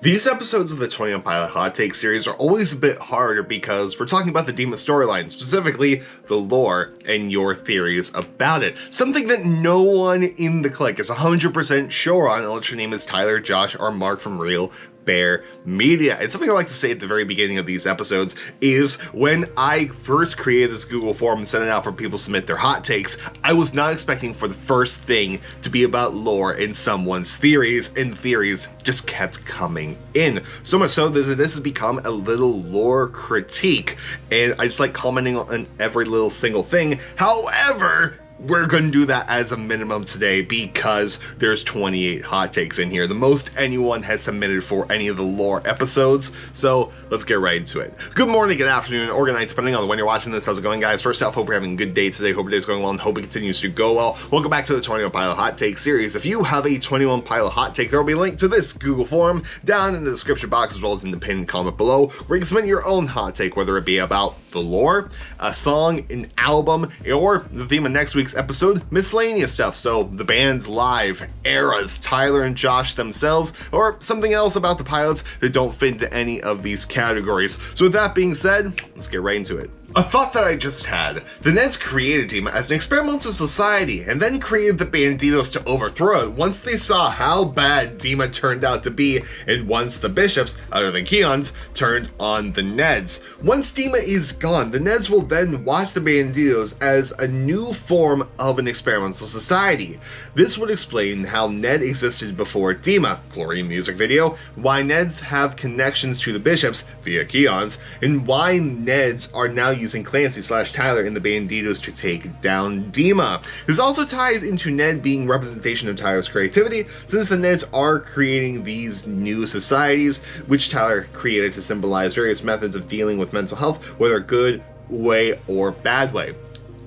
These episodes of the 21 Pilot Hot Take series are always a bit harder because we're talking about the Dema storyline, specifically the lore and your theories about it. Something that no one in the clique is 100% sure on, unless your name is Tyler, Josh, or Mark from Real Bear Media. And something I like to say at the very beginning of these episodes is when I first created this Google form and sent it out for people to submit their hot takes, I was not expecting for the first thing to be about lore and someone's theories, and theories just kept coming in. So much so that this has become a little lore critique, and I just like commenting on every little single thing. However, we're going to do that as a minimum today because there's 28 hot takes in here, the most anyone has submitted for any of the lore episodes. So let's get right into it. Good morning, good afternoon, or good night, depending on when you're watching this. How's it going, guys? First off, hope you're having a good day today. Hope your day's going well and hope it continues to go well. Welcome back to the 21 Pilot Hot Take series. If you have a 21 Pilot Hot Take, there will be a link to this Google form down in the description box as well as in the pinned comment below, where you can submit your own hot take, whether it be about the lore, a song, an album, or the theme of next week's episode, miscellaneous stuff. So the band's live, eras, Tyler and Josh themselves, or something else about the pilots that don't fit into any of these categories. So with that being said, let's get right into it. A thought that I just had. The Neds created Dema as an experimental society and then created the Banditos to overthrow it once they saw how bad Dema turned out to be, and once the bishops, other than Keons, turned on the Neds. Once Dema is gone, the Neds will then watch the Banditos as a new form of an experimental society. This would explain how Ned existed before Dema, Glory music video, why Neds have connections to the bishops via Keons, and why Neds are now using Clancy/Tyler in the Banditos to take down Dema. This also ties into Ned being representation of Tyler's creativity, since the Neds are creating these new societies, which Tyler created to symbolize various methods of dealing with mental health, whether good way or bad way.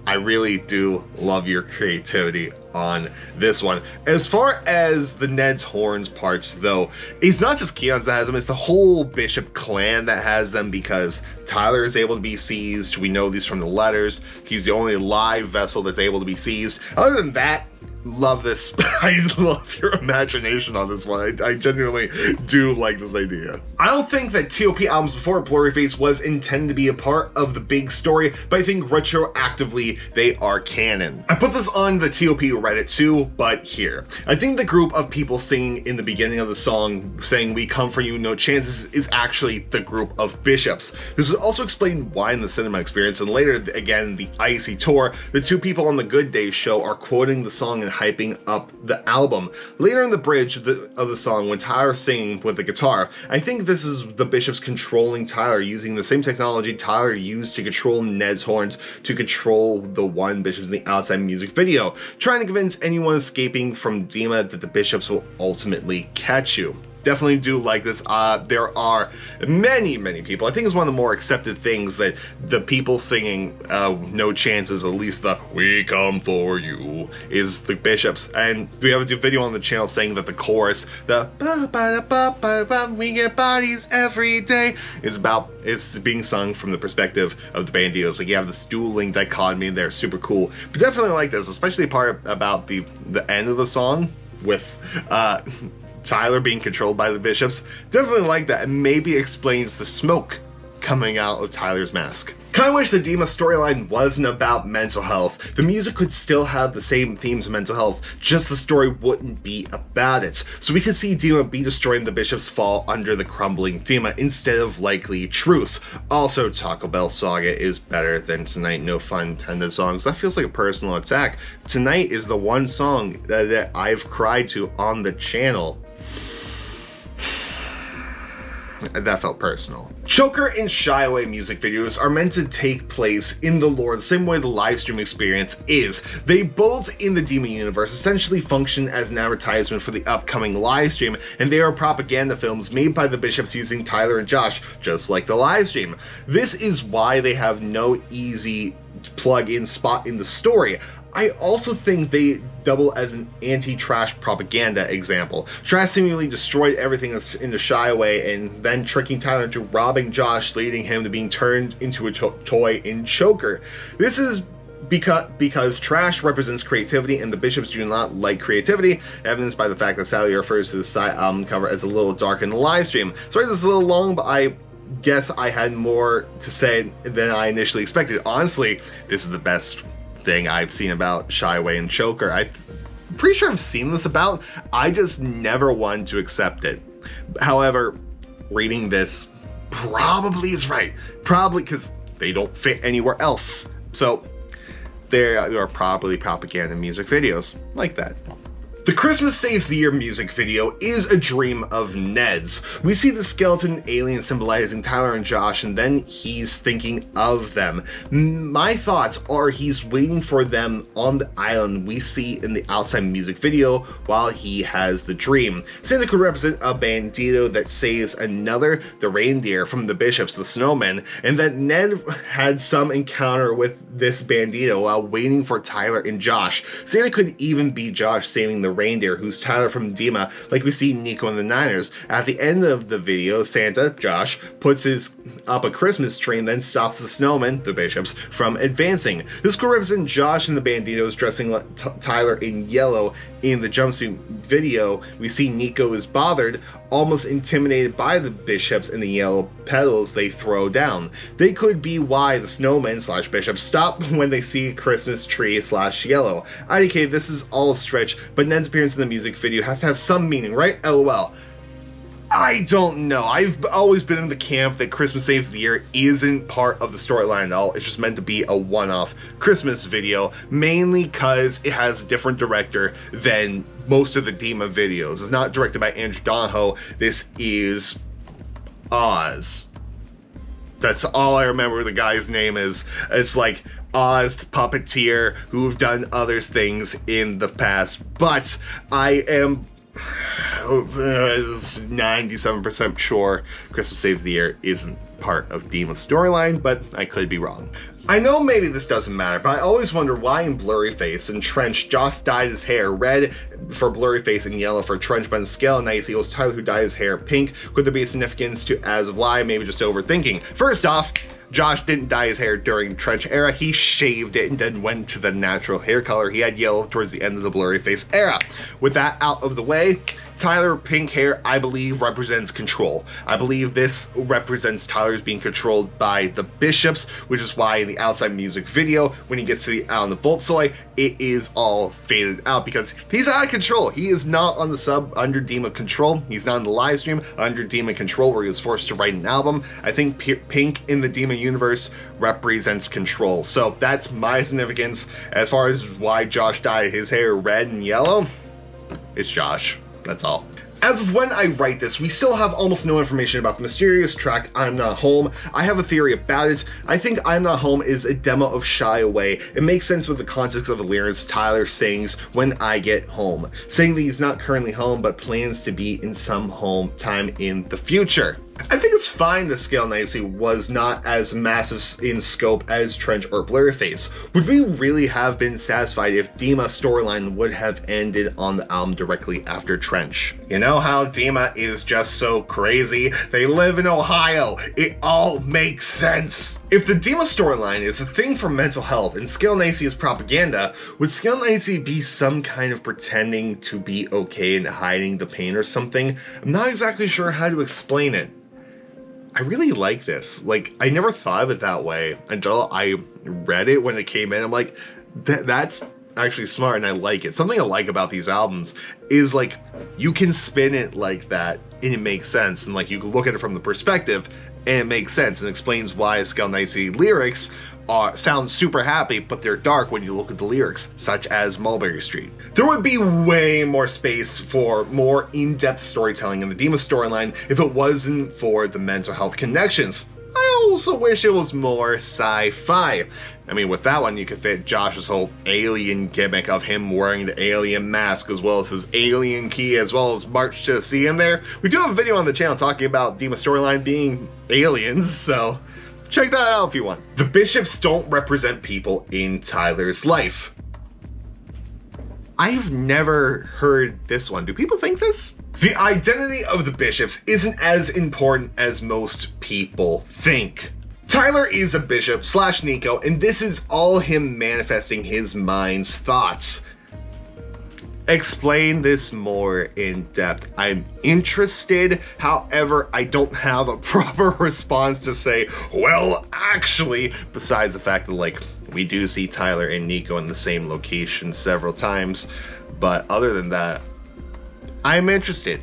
I really do love your creativity on this one. As far as the Ned's horns parts, though, it's not just Keons that has them, it's the whole Bishop clan that has them, because Tyler is able to be seized. We know these from the letters. He's the only live vessel that's able to be seized. Other than that, love this. I love your imagination on this one. I genuinely do like this idea. I don't think that TOP albums before Blurryface was intended to be a part of the big story, but I think retroactively they are canon. I put this on the TOP Reddit too, but here. I think the group of people singing in the beginning of the song saying "we come for you, no chances" is actually the group of bishops. This would also explain why in the cinema experience and later again the Icy tour, the two people on the Good Day show are quoting the song and hyping up the album. Later in the bridge of the song, when Tyler's singing with the guitar, I think this is the bishops controlling Tyler using the same technology Tyler used to control Ned's horns to control the one bishops in the Outside music video, trying to convince anyone escaping from Dema that the bishops will ultimately catch you. Definitely do like this. There are many people. I think it's one of the more accepted things that the people singing "No Chances," at least the "We come for you," is the bishops. And we have a video on the channel saying that the chorus, the "ba ba ba ba ba, we get bodies every day," it's being sung from the perspective of the Banditos. Like you have this dueling dichotomy there, super cool. But definitely like this, especially the part about the end of the song with Tyler being controlled by the bishops. Definitely like that, and maybe explains the smoke coming out of Tyler's mask. Kinda wish the Dema storyline wasn't about mental health. The music could still have the same themes of mental health, just the story wouldn't be about it. So we could see Dema be destroyed and the bishops fall under the crumbling Dema instead of likely truce. Also, Taco Bell Saga is better than Tonight No Fun Intended songs. That feels like a personal attack. Tonight is the one song that I've cried to on the channel. That felt personal. Choker and Shy Away music videos are meant to take place in the lore the same way the live stream experience is. They both in the Dema universe essentially function as an advertisement for the upcoming live stream, and they are propaganda films made by the bishops using Tyler and Josh, just like the live stream. This is why they have no easy plug-in spot in the story. I also think they double as an anti-trash propaganda example. Trash seemingly destroyed everything that's into Shy Away and then tricking Tyler into robbing Josh, leading him to being turned into a toy in Choker. This is Because trash represents creativity and the Bishops do not like creativity, evidenced by the fact that Sally refers to the side album cover as a little dark in the live stream. Sorry this is a little long, but I guess I had more to say than I initially expected. Honestly, this is the best thing I've seen about Shy Away and Choker. I'm pretty sure I've seen this about, I just never wanted to accept it. However, reading this probably is right. Probably because they don't fit anywhere else. So there are probably propaganda music videos like that. The Christmas Saves the Year music video is a dream of Ned's. We see the skeleton alien symbolizing Tyler and Josh, and then he's thinking of them. My thoughts are he's waiting for them on the island we see in the outside music video while he has the dream. Santa could represent a bandito that saves another, the reindeer from the Bishops, the snowmen, and that Ned had some encounter with this bandito while waiting for Tyler and Josh. Santa could even be Josh saving the reindeer, who's Tyler from Dema, like we see Nico in the Niners. At the end of the video, Santa, Josh, puts up a Christmas tree and then stops the snowmen, the Bishops, from advancing. This could represent Josh and the banditos dressing like Tyler in yellow. In the jumpsuit video, we see Nico is bothered, almost intimidated by the Bishops and the yellow petals they throw down. They could be why the snowmen / Bishops stop when they see Christmas tree / yellow. IDK, this is all a stretch, but Ned's appearance in the music video has to have some meaning, right? LOL. I don't know. I've always been in the camp that Christmas Saves the Year isn't part of the storyline at all. It's just meant to be a one-off Christmas video, mainly because it has a different director than most of the Dema videos. It's not directed by Andrew Donahoe. This is Oz. That's all I remember the guy's name is. It's like Oz, the puppeteer, who've done other things in the past. But I am 97% sure Christmas Saves the Year isn't part of Dema's storyline, but I could be wrong. I know maybe this doesn't matter, but I always wonder why in Blurryface and Trench, Josh dyed his hair red for Blurryface and yellow for Trench, but in Scale and Ice, it was Tyler who dyed his hair pink. Could there be a significance to as why? Maybe just overthinking. First off, Josh didn't dye his hair during the Trench era. He shaved it and then went to the natural hair color. He had yellow towards the end of the Blurryface era. With that out of the way, Tyler pink hair, I believe, represents control. I believe this represents Tyler's being controlled by the Bishops, which is why in the outside music video, when he gets to the out on the Voltsoy, it is all faded out because he's out of control. He is not on the sub under Dema control. He's not in the live stream under Dema control where he was forced to write an album. I think pink in the Dema universe represents control. So that's my significance as far as why Josh dyed his hair red and yellow. It's Josh. That's all. As of when I write this, we still have almost no information about the mysterious track I'm Not Home. I have a theory about it. I think I'm Not Home is a demo of Shy Away. It makes sense with the context of the lyrics Tyler sings when I get home, saying that he's not currently home but plans to be in some home time in the future. I think it's fine that Scale Nicely was not as massive in scope as Trench or Blurryface. Would we really have been satisfied if Dema's storyline would have ended on the album directly after Trench? You know how Dema is just so crazy? They live in Ohio. It all makes sense. If the Dema storyline is a thing for mental health and Scale Nicely is propaganda, would Scale Nicely be some kind of pretending to be okay and hiding the pain or something? I'm not exactly sure how to explain it. I really like this. Like, I never thought of it that way until I read it when it came in. I'm like, that's actually smart and I like it. Something I like about these albums is like, you can spin it like that and it makes sense. And like, you can look at it from the perspective and it makes sense and explains why Scale Nicely lyrics sound super happy, but they're dark when you look at the lyrics, such as Mulberry Street. There would be way more space for more in-depth storytelling in the Dema storyline if it wasn't for the mental health connections. I also wish it was more sci-fi. I mean, with that one, you could fit Josh's whole alien gimmick of him wearing the alien mask, as well as his alien key, as well as March to the Sea in there. We do have a video on the channel talking about Dema storyline being aliens, so check that out if you want. The Bishops don't represent people in Tyler's life. I've never heard this one. Do people think this? The identity of the Bishops isn't as important as most people think. Tyler is a bishop / Nico, and this is all him manifesting his mind's thoughts. Explain this more in depth. I'm interested, however, I don't have a proper response to say, well, actually, besides the fact that, like, we do see Tyler and Nico in the same location several times, but other than that, I'm interested.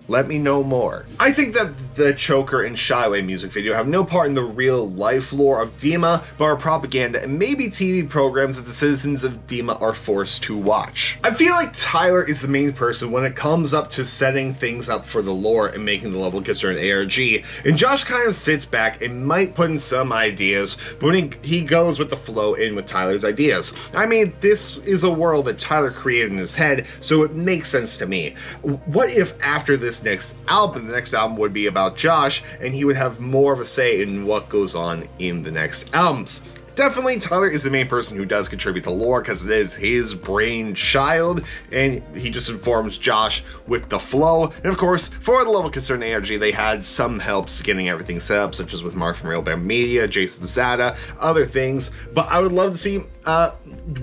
Let me know more. I think that the Choker and Shyway music video have no part in the real life lore of Dema, but are propaganda and maybe TV programs that the citizens of Dema are forced to watch. I feel like Tyler is the main person when it comes up to setting things up for the lore and making the level concern ARG, and Josh kind of sits back and might put in some ideas, but when he goes with the flow in with Tyler's ideas. I mean, this is a world that Tyler created in his head, so it makes sense to me. What if after this next album, the next album would be about Josh, and he would have more of a say in what goes on in the next albums? Definitely, Tyler is the main person who does contribute to lore because it is his brainchild, and he just informs Josh with the flow. And of course, for the level concern ARG, they had some helps getting everything set up, such as with Mark from Real Bear Media, Jason Zada, other things. But I would love to see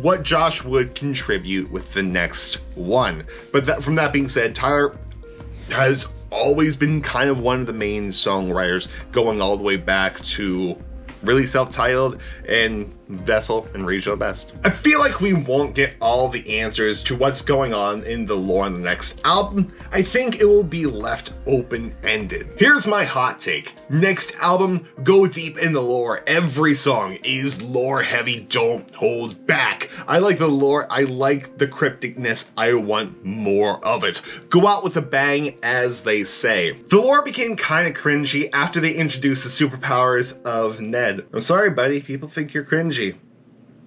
what Josh would contribute with the next one. But from that being said, Tyler has always been kind of one of the main songwriters, going all the way back to really self-titled and Vessel and Regional Best. I feel like we won't get all the answers to what's going on in the lore on the next album. I think it will be left open-ended. Here's my hot take. Next album, go deep in the lore. Every song is lore heavy, don't hold back. I like the lore, I like the crypticness, I want more of it. Go out with a bang, as they say. The lore became kind of cringy after they introduced the superpowers of Ned. I'm sorry, buddy, people think you're cringy.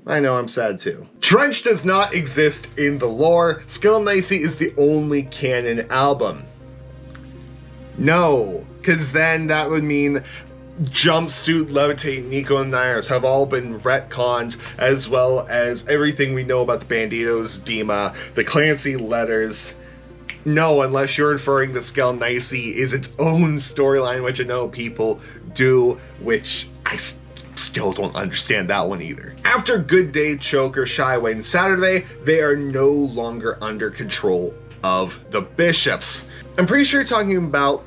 I know, I'm sad too. Trench does not exist in the lore. Skill Nicey is the only canon album. No, because then that would mean Jumpsuit, Levitate, Nico, and Nyers have all been retconned, as well as everything we know about the Banditos, Dema, the Clancy letters. No, unless you're inferring the Skill Nicey is its own storyline, which I know people do, which I still don't understand that one either. After Good Day, Choker, Shyway, and Saturday, they are no longer under control of the bishops. I'm pretty sure you're talking about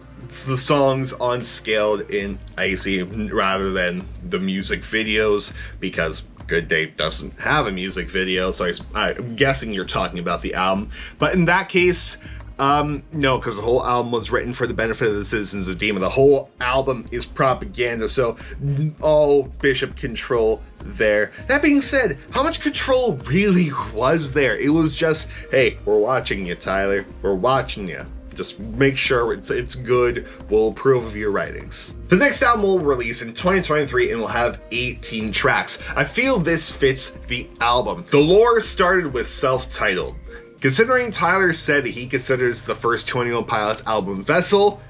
the songs on Scaled in Icy rather than the music videos, because Good Day doesn't have a music video, so I'm guessing you're talking about the album. But in that case, no, because the whole album was written for the benefit of the citizens of Dema. The whole album is propaganda, so all bishop control there. That being said, how much control really was there? It was just, hey, we're watching you, Tyler. We're watching you. Just make sure it's good. We'll approve of your writings. The next album will release in 2023 and will have 18 tracks. I feel this fits the album. The lore started with self-titled. Considering Tyler said he considers the first 21 Pilots album Vessel,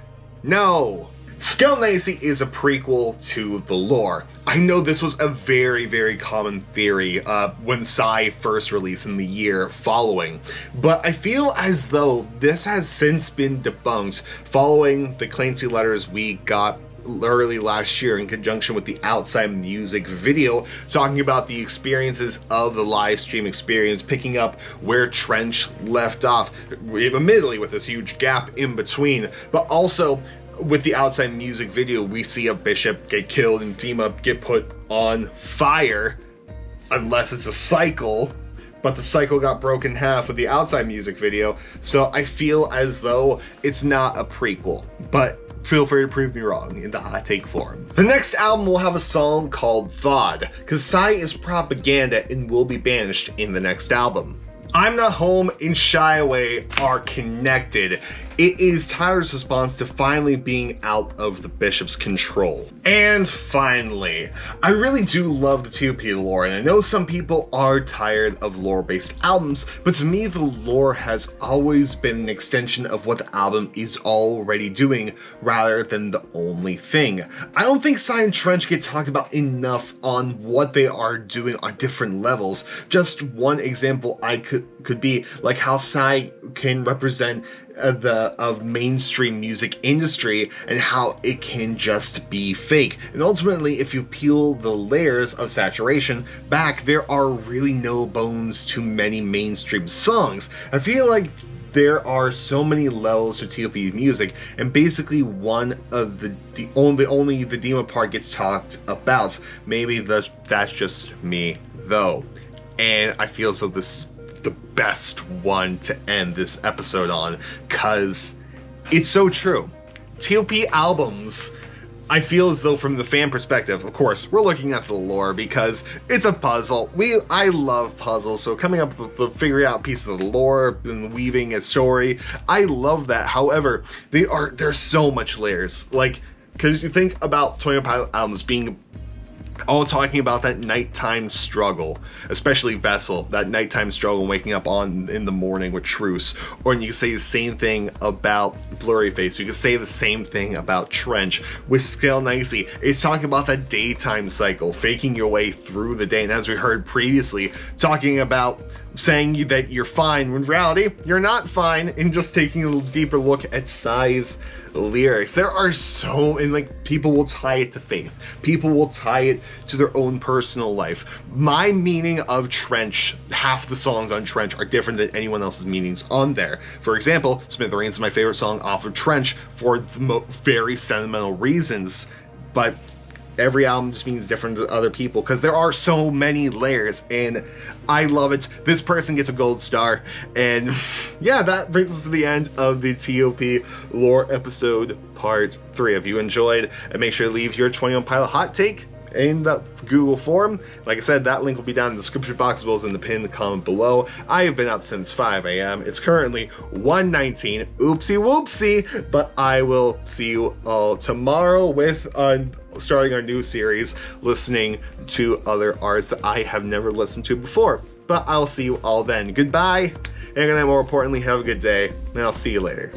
no. Skill Nicey is a prequel to the lore. I know this was a very, very common theory when Psy first released in the year following, but I feel as though this has since been debunked following the Clancy letters we got early last year in conjunction with the Outside music video, talking about the experiences of the live stream experience, picking up where Trench left off, admittedly with this huge gap in between, but also with the Outside music video, we see a bishop get killed and Dema get put on fire, unless it's a cycle, but the cycle got broken in half with the Outside music video, so I feel as though it's not a prequel, but feel free to prove me wrong in the hot take forum. The next album will have a song called Thawed, because Psy is propaganda and will be banished in the next album. I'm Not Home and Shy Away are connected. It is Tyler's response to finally being out of the bishop's control. And finally, I really do love the 2P lore, and I know some people are tired of lore-based albums, but to me the lore has always been an extension of what the album is already doing, rather than the only thing. I don't think Psy and Trench get talked about enough on what they are doing on different levels. Just one example I could be like how Psy can represent of mainstream music industry and how it can just be fake. And ultimately, if you peel the layers of saturation back, there are really no bones to many mainstream songs. I feel like there are so many levels to TOP music, and basically one of only the Dema part gets talked about. Maybe that's just me though, and I feel as though this the best one to end this episode on, cause it's so true. TOP albums, I feel as though from the fan perspective, of course, we're looking at the lore because it's a puzzle. I love puzzles, so coming up with the figuring out pieces of the lore and weaving a story, I love that. However, there's so much layers. Like, because you think about 21 Pilot albums being all talking about that nighttime struggle, especially Vessel, that nighttime struggle waking up in the morning with Truce. Or you can say the same thing about Blurry Face. You can say the same thing about Trench. With Scale Nicey, it's talking about that daytime cycle, faking your way through the day. And as we heard previously, talking about saying that you're fine when in reality you're not fine, and just taking a deeper look at Psy's lyrics. There are and like, people will tie it to faith, people will tie it to their own personal life. My meaning of Trench, half the songs on Trench are different than anyone else's meanings on there. For example, Smithereens is my favorite song off of Trench for very sentimental reasons, but every album just means different to other people because there are so many layers, and I love it. This person gets a gold star. And yeah, that brings us to the end of the TOP lore episode part 3. If you enjoyed, and make sure to leave your 21 Pilot hot take in the Google form. Like I said, that link will be down in the description box as well as in the pinned comment below. I have been up since 5 a.m. It's currently 1:19. Oopsie whoopsie. But I will see you all tomorrow with starting our new series, listening to other artists that I have never listened to before. But I'll see you all then. Goodbye, and more importantly, have a good day, and I'll see you later.